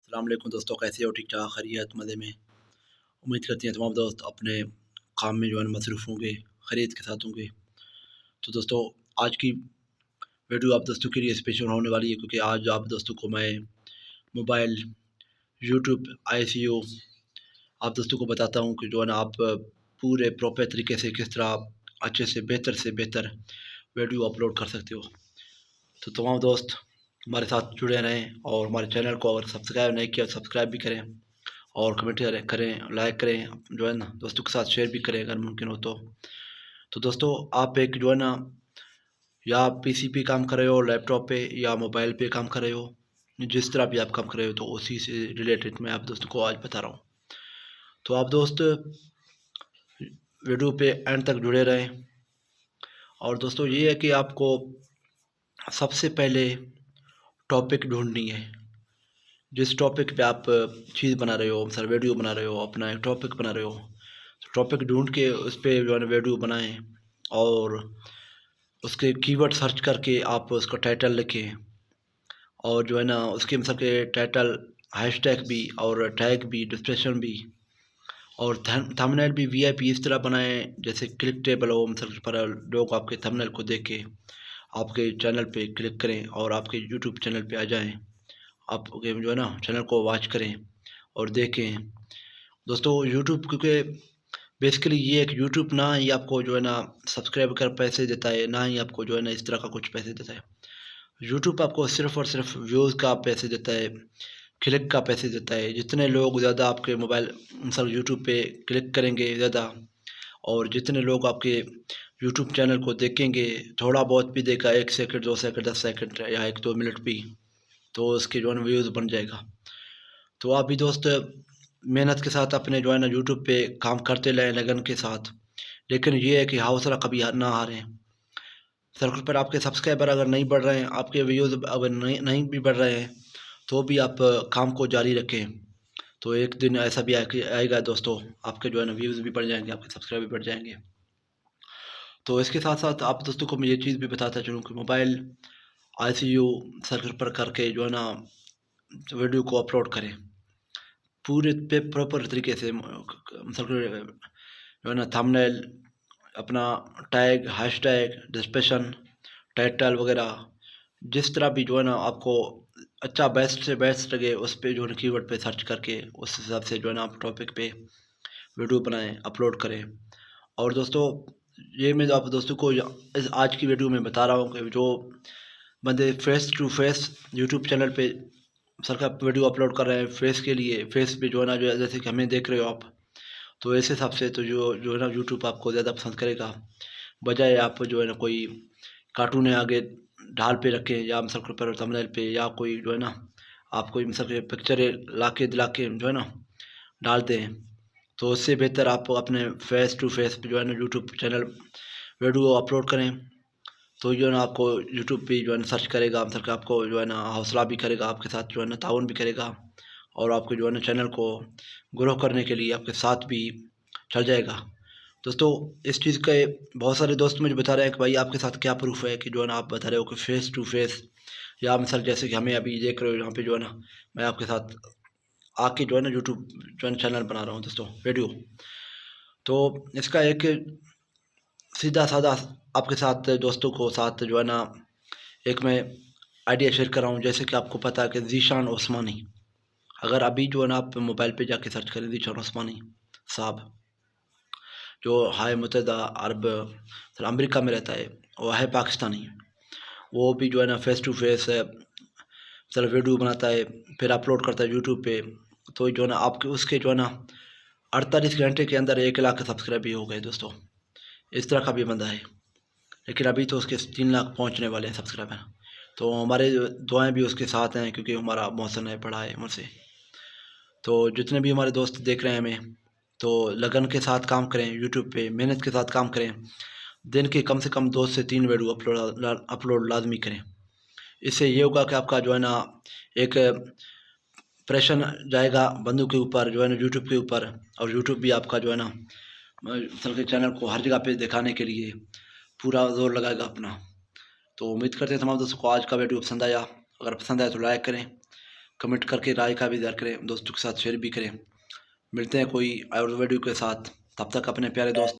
अस्सलाम वालेकुम दोस्तों, कैसे हो? ठीक ठाक, खैरियत, मज़े में। उम्मीद करते हैं तमाम दोस्त अपने काम में जो है मसरूफ़ होंगे, खैरियत के साथ होंगे। तो दोस्तों, आज की वीडियो आप दोस्तों के लिए स्पेशल होने वाली है, क्योंकि आज आप दोस्तों को मैं मोबाइल, यूट्यूब, आईसीयू आप दोस्तों को बताता हूँ कि जो है ना आप पूरे प्रॉपर तरीके से किस तरह अच्छे से बेहतर वीडियो अपलोड कर सकते हो। तो तमाम दोस्त हमारे साथ जुड़े रहें और हमारे चैनल को अगर सब्सक्राइब नहीं किया तो सब्सक्राइब भी करें और कमेंट करें, लाइक करें, जो है ना दोस्तों के साथ शेयर भी करें अगर मुमकिन हो तो। तो दोस्तों, आप एक जो है ना, या आप पीसी पे काम कर रहे हो, लैपटॉप पे या मोबाइल पे काम कर रहे हो, जिस तरह भी आप काम कर रहे हो, तो उसी से रिलेटेड मैं आप दोस्तों को आज बता रहा हूँ। तो आप दोस्त वीडियो पे एंड तक जुड़े रहें। और दोस्तों, ये है कि आपको सबसे पहले टॉपिक ढूंढनी है। जिस टॉपिक पे आप चीज़ बना रहे हो, सर वीडियो बना रहे हो, अपना एक टॉपिक बना रहे हो, तो टॉपिक ढूंढ के उस पर जो है ना वीडियो बनाएं और उसके कीवर्ड सर्च करके आप उसका टाइटल लिखें और जो है ना उसके मतलब के टाइटल, हैशटैग भी और टैग भी, डिस्क्रिप्शन भी और थंबनेल भी वीआईपी इस तरह बनाएं जैसे क्लिक टेबल हो, मतलब पर लोग आपके थंबनेल को देख के आपके चैनल पे क्लिक करें और आपके यूट्यूब चैनल पे आ जाएं। आप जो है ना चैनल को वॉच करें और देखें। दोस्तों, यूट्यूब क्योंकि बेसिकली ये एक यूट्यूब ना ही आपको जो है ना सब्सक्राइब कर पैसे देता है, ना ही आपको जो है ना इस तरह का कुछ पैसे देता है। यूट्यूब आपको सिर्फ़ और सिर्फ व्यूज़ का पैसे देता है, क्लिक का पैसे देता है। जितने लोग ज़्यादा आपके मोबाइल सर यूट्यूब पे क्लिक करेंगे ज़्यादा, और जितने लोग आपके यूट्यूब चैनल को देखेंगे, थोड़ा बहुत भी देखा, 1 सेकंड, 2 सेकंड, 10 सेकंड या 1-2 मिनट भी, तो उसके जो है ना व्यूज़ बन जाएगा। तो आप भी दोस्त मेहनत के साथ अपने जो है ना यूट्यूब पे काम करते रहें लगन के साथ। लेकिन ये है कि हौसला कभी ना हारें। सर्कल पर आपके सब्सक्राइबर अगर नहीं बढ़ रहे हैं, आपके व्यूज़ अगर नहीं नहीं भी बढ़ रहे हैं, तो भी आप काम को जारी रखें। तो एक दिन ऐसा भी आएगा दोस्तों, आपके जो है ना व्यूज़ भी बढ़ जाएँगे, आपके सब्सक्राइबर भी बढ़ जाएँगे। तो इसके साथ-साथ आप दोस्तों को मैं ये चीज़ भी बताता चलूँ कि मोबाइल आईसीयू सर्वर पर करके जो है ना वीडियो को अपलोड करें। पूरे पे प्रॉपर तरीके से मतलब जो है ना थंबनेल, अपना टैग, हैशटैग, डिस्क्रिप्शन, टाइटल वगैरह, जिस तरह भी जो है ना आपको अच्छा बेस्ट से बेस्ट लगे उस पे जो है ना कीवर्ड पे सर्च करके उस हिसाब से जो है ना आप टॉपिक पे वीडियो बनाएं, अपलोड करें। और दोस्तों, ये मैं आप दोस्तों को इस आज की वीडियो में बता रहा हूँ कि जो बंदे face to face YouTube channel पे सरकार वीडियो अपलोड कर रहे हैं फेस के लिए, फेस पे जो है ना, जो जैसे कि हमें देख रहे हो आप, तो इस हिसाब से तो जो जो है ना यूट्यूब आपको ज़्यादा पसंद करेगा, बजाय आप जो है ना कोई कार्टून आगे ढाल पे रखें या मतलब पर थंबनेल पे, या कोई जो है ना आप कोई मतलब पिक्चरें ला के दिला के जो है ना डालते हैं। तो उससे बेहतर आप अपने फेस टू फेस पे जो है ना यूट्यूब चैनल वीडियो अपलोड करें। तो जो है ना आपको यूट्यूब पे जो है ना सर्च करेगा, मतलब कि आपको जो है ना हौसला भी करेगा, आपके साथ जो है ना ताउन भी करेगा और आपके जो है ना चैनल को ग्रो करने के लिए आपके साथ भी चल जाएगा। दोस्तों, इस चीज़ के बहुत सारे दोस्त मुझे बता रहे हैं कि भाई आपके साथ क्या प्रूफ है कि जो है ना आप बता रहे हो कि फेस टू फेस, या मिसाल जैसे कि हमें अभी देख रहे हो यहाँ पे जो है ना मैं आपके साथ आके जो है ना यूट्यूब जो है चैनल बना रहा हूँ दोस्तों वीडियो। तो इसका एक सीधा-साधा आपके साथ दोस्तों को साथ जो है ना एक मैं आइडिया शेयर कर रहा हूँ। जैसे कि आपको पता है कि ज़ीशान ओस्मानी, अगर अभी जो है ना आप मोबाइल पे जाके सर्च करें ज़ीशान ओस्मानी साहब, जो हाय मुत्तहदा अरब अमेरिका में रहता है, वो है पाकिस्तानी। वो भी जो है ना face to face sir video बनाता है, फिर अपलोड करता है यूट्यूब पे। तो जो है ना आपके उसके जो है ना 48 घंटे के अंदर 1 लाख सब्सक्राइब भी हो गए दोस्तों। इस तरह का भी बंदा है, लेकिन अभी तो उसके 3 लाख पहुंचने वाले हैं सब्सक्राइबर। तो हमारे दुआएं भी उसके साथ हैं, क्योंकि हमारा मौसम है पड़ा है मुझसे। तो जितने भी हमारे दोस्त देख रहे हैं हमें, तो लगन के साथ काम करें, यूट्यूब पे मेहनत के साथ काम करें। दिन के कम से कम 2 से 3 वीडियो अपलोड लाजमी करें। इससे ये होगा कि आपका जो है ना एक प्रेशर जाएगा बंदों के ऊपर, जो है ना यूट्यूब के ऊपर, और यूट्यूब भी आपका जो है ना असल के चैनल को हर जगह पे दिखाने के लिए पूरा जोर लगाएगा अपना। तो उम्मीद करते हैं तमाम दोस्तों को आज का वीडियो पसंद आया। अगर पसंद आया तो लाइक करें, कमेंट करके राय का भी इज़हार करें, दोस्तों के साथ शेयर भी करें। मिलते हैं कोई और वीडियो के साथ, तब तक अपने प्यारे दोस्त